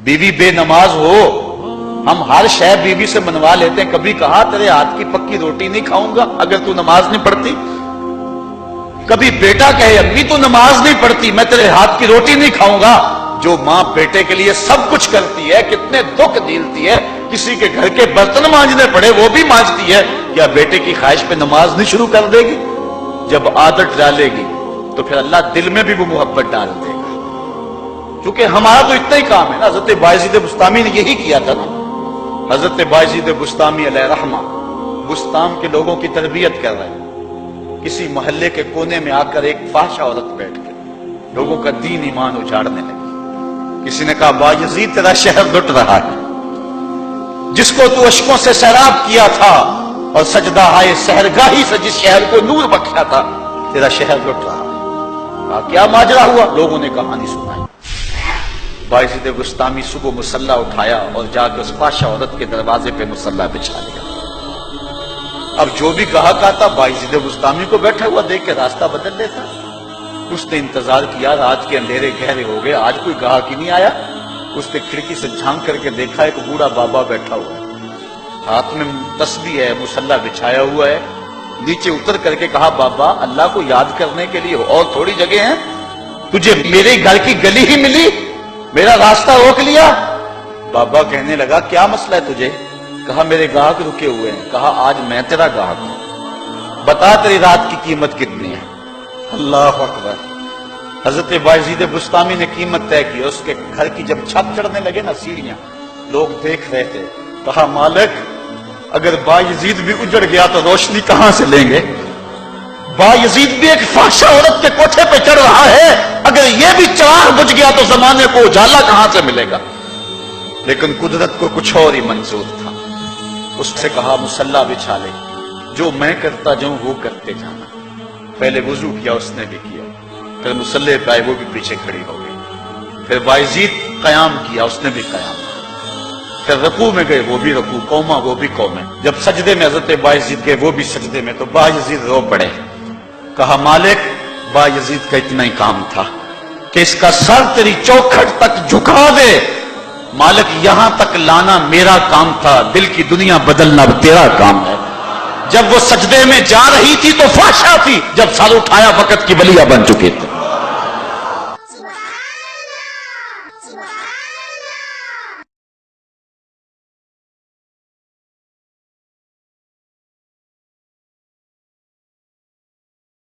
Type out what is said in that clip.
بیوی بے نماز ہو، ہم ہر شے بیوی سے منوا لیتے ہیں. کبھی کہا تیرے ہاتھ کی پکی روٹی نہیں کھاؤں گا اگر تو نماز نہیں پڑھتی؟ کبھی بیٹا کہے امی تو نماز نہیں پڑھتی، میں تیرے ہاتھ کی روٹی نہیں کھاؤں گا؟ جو ماں بیٹے کے لیے سب کچھ کرتی ہے، کتنے دکھ جھیلتی ہے، کسی کے گھر کے برتن مانجنے پڑے وہ بھی مانجتی ہے، کیا بیٹے کی خواہش پہ نماز نہیں شروع کر دے گی؟ جب عادت ڈالے گی تو پھر اللہ دل میں بھی وہ محبت ڈال دے گا. کیونکہ ہمارا تو اتنا ہی کام ہے نا. حضرت بایزید بسطامی نے یہی کیا تھا نا. حضرت بایزید بسطامی علیہ رحمہ بسطام کے لوگوں کی تربیت کر رہے ہیں. کسی محلے کے کونے میں آ کر ایک فاحشہ عورت بیٹھ کے لوگوں کا دین ایمان اجاڑنے لگی. کسی نے کہا بایزید تیرا شہر لٹ رہا ہے، جس کو تو اشکوں سے سیراب کیا تھا اور سجدہ ہائے سحرگاہی سے جس شہر کو نور بخشا تھا، تیرا شہر لٹ رہا ہے. کہا کیا ماجرا ہوا؟ لوگوں نے کہانی سنائی. بایزید بسطامی صبح مصلی اٹھایا اور جا کے اس فاحشہ عورت کے دروازے پہ مصلی بچھا دیا. اب جو بھی گاہک آتا بایزید بسطامی کو بیٹھا ہوا دیکھ کے راستہ بدل لیتا. اس نے انتظار کیا، رات کے اندھیرے گہرے ہو گئے، آج کوئی گاہک ہی نہیں آیا. اس نے کھڑکی سے جھانک کر کے دیکھا ایک بوڑھا بابا بیٹھا ہوا ہے، ہاتھ میں تسبیح ہے، مصلی بچھایا ہوا ہے. نیچے اتر کر کے کہا بابا اللہ کو یاد کرنے کے لیے اور تھوڑی جگہ ہیں؟ تجھے میرے گھر کی گلی ہی ملی، میرا راستہ روک لیا. بابا کہنے لگا کیا مسئلہ ہے تجھے؟ کہا میرے گاہک رکے ہوئے ہیں. کہا آج میں تیرا گاہک ہوں، بتا تیری رات کی قیمت کتنی ہے؟ اللہ اکبر. حضرت بایزید بسطامی نے قیمت طے کی. اس کے گھر کی جب چھت چڑھنے لگے نا سیڑھیاں، لوگ دیکھ رہے تھے. کہا مالک اگر بایزید بھی اجڑ گیا تو روشنی کہاں سے لیں گے؟ بایزید بھی ایک فاحشہ عورت کے کوٹھے پہ چڑھ رہا ہے، اگر یہ بھی چراغ بجھ گیا تو زمانے کو اجالا کہاں سے ملے گا؟ لیکن قدرت کو کچھ اور ہی منظور تھا. اس سے کہا مصلی بچھا لے، جو میں کرتا جاؤں وہ کرتے جانا. پہلے وضو کیا، اس نے بھی کیا، پھر مصلی پہ آئے، وہ بھی پیچھے کھڑی ہو گئی. پھر بایزید قیام کیا، اس نے بھی قیام کیا. پھر رکوع میں گئے، وہ بھی رکوع، قوما وہ بھی قومیں. جب سجدے میں حضرت بایزید گئے، وہ بھی سجدے میں، تو بایزید رو پڑے. کہا مالک بایزید کا اتنا ہی کام تھا کہ اس کا سر تیری چوکھٹ تک جھکا دے. مالک یہاں تک لانا میرا کام تھا، دل کی دنیا بدلنا تیرا کام ہے. جب وہ سجدے میں جا رہی تھی تو فحشا تھی، جب سر اٹھایا وقت کی بلیا بن چکے تھے.